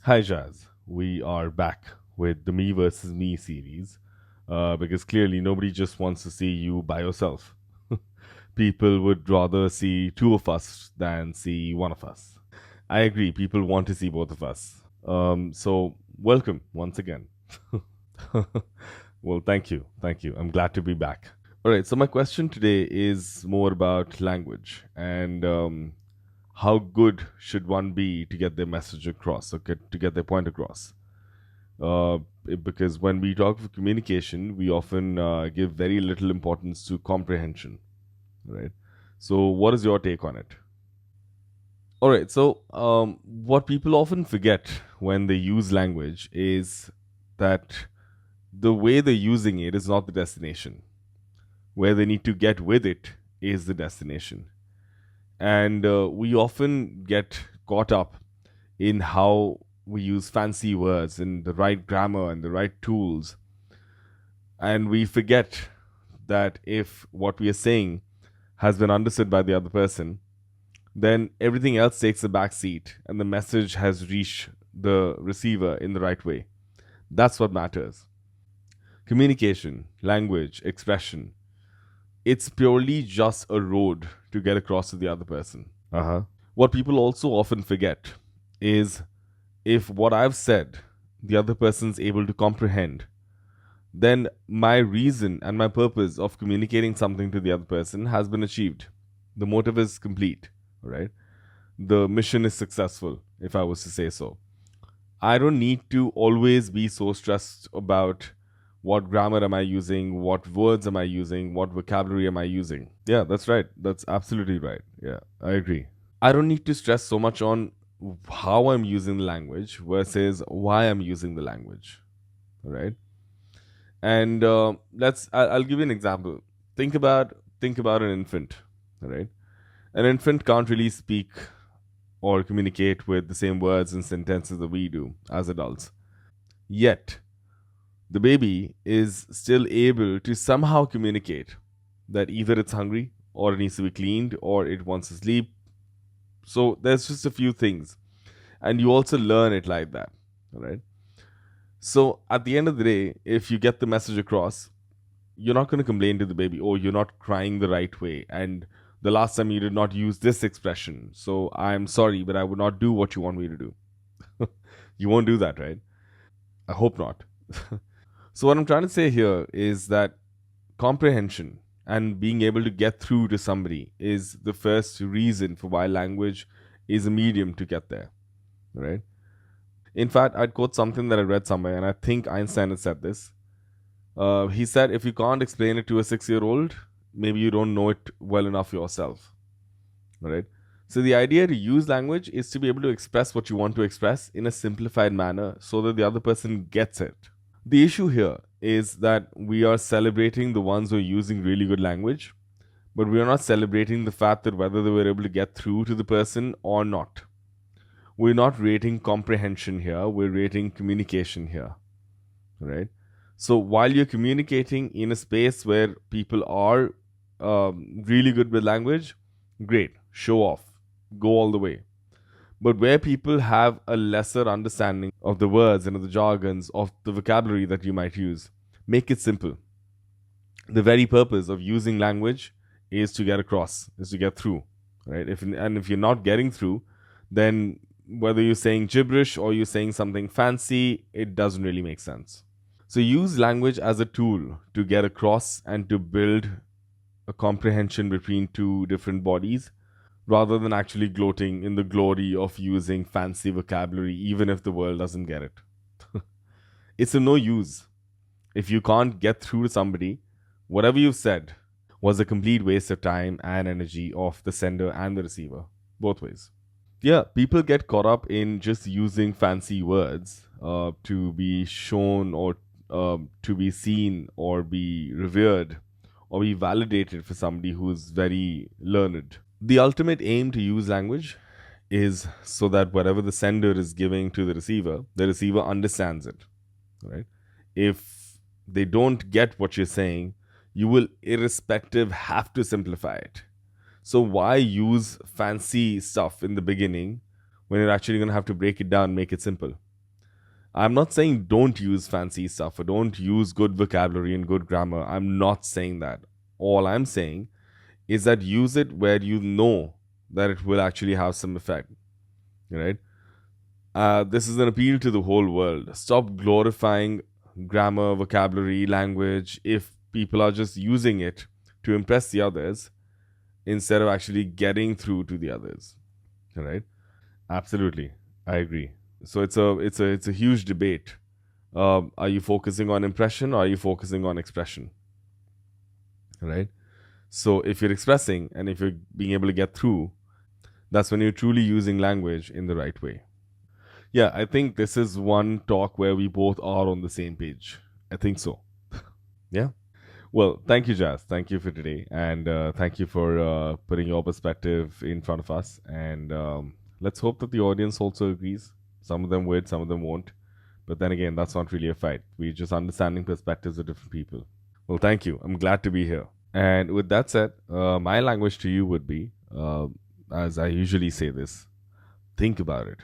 Hi, Jazz. We are back with the Me versus Me series because clearly nobody just wants to see you by yourself. People would rather see two of us than see one of us. I agree, people want to see both of us. So, welcome once again. Well, thank you. Thank you. I'm glad to be back. All right, so my question today is more about language and how good should one be to get their message across or to get their point across. Because when we talk of communication, we often give very little importance to comprehension, right? So, what is your take on it? All right. So, what people often forget when they use language is that the way they're using it is not the destination. Where they need to get with it is the destination. And we often get caught up in how we use fancy words and the right grammar and the right tools. And we forget that if what we are saying has been understood by the other person, then everything else takes a back seat and the message has reached the receiver in the right way. That's what matters. Communication, language, expression, it's purely just a road to get across to the other person. Uh-huh. What people also often forget is if what I've said the other person's able to comprehend, then my reason and my purpose of communicating something to the other person has been achieved. The motive is complete, right? The mission is successful, if I was to say so. I don't need to always be so stressed about what grammar am I using, what words am I using, what vocabulary am I using. Yeah, that's right. That's absolutely right. Yeah, I agree. I don't need to stress so much on how I'm using the language versus why I'm using the language, right? And I'll give you an example. Think about an infant, right? An infant can't really speak or communicate with the same words and sentences that we do as adults. Yet, the baby is still able to somehow communicate that either it's hungry or it needs to be cleaned or it wants to sleep. So there's just a few things. And you also learn it like that, right? So at the end of the day, if you get the message across, you're not going to complain to the baby, oh, you're not crying the right way. And the last time you did not use this expression. So I'm sorry, but I would not do what you want me to do. You won't do that, right? I hope not. So, what I'm trying to say here is that comprehension and being able to get through to somebody is the first reason for why language is a medium to get there, right? In fact, I'd quote something that I read somewhere, and I think Einstein had said this. He said, if you can't explain it to a 6 year old, maybe you don't know it well enough yourself, right? So, the idea to use language is to be able to express what you want to express in a simplified manner so that the other person gets it. The issue here is that we are celebrating the ones who are using really good language, but we are not celebrating the fact that whether they were able to get through to the person or not. We're not rating comprehension here, we're rating communication here, right? So while you're communicating in a space where people are really good with language, great, show off, go all the way. But where people have a lesser understanding of the words and of the jargons, of the vocabulary that you might use, make it simple. The very purpose of using language is to get across, is to get through, right? If you're not getting through, then whether you're saying gibberish or you're saying something fancy, it doesn't really make sense. So use language as a tool to get across and to build a comprehension between two different bodies rather than actually gloating in the glory of using fancy vocabulary, even if the world doesn't get it. It's of no use. If you can't get through to somebody, whatever you've said was a complete waste of time and energy of the sender and the receiver, both ways. Yeah, people get caught up in just using fancy words to be shown or to be seen or be revered or be validated for somebody who's very learned. The ultimate aim to use language is so that whatever the sender is giving to the receiver understands it, right? If they don't get what you're saying, you will, irrespective, have to simplify it. So why use fancy stuff in the beginning when you're actually going to have to break it down, make it simple? I'm not saying don't use fancy stuff or don't use good vocabulary and good grammar. I'm not saying that. All I'm saying is that use it where you know that it will actually have some effect, right? This is an appeal to the whole world. Stop glorifying grammar, vocabulary, language if people are just using it to impress the others instead of actually getting through to the others, right? Absolutely, I agree. So it's a huge debate. Are you focusing on impression or are you focusing on expression, right? So if you're expressing and if you're being able to get through, that's when you're truly using language in the right way. Yeah, I think this is one talk where we both are on the same page. I think so. Yeah. Well, thank you, Jazz. Thank you for today. And thank you for putting your perspective in front of us. And let's hope that the audience also agrees. Some of them would, some of them won't. But then again, that's not really a fight. We're just understanding perspectives of different people. Well, thank you. I'm glad to be here. And with that said, my language to you would be, as I usually say this, think about it.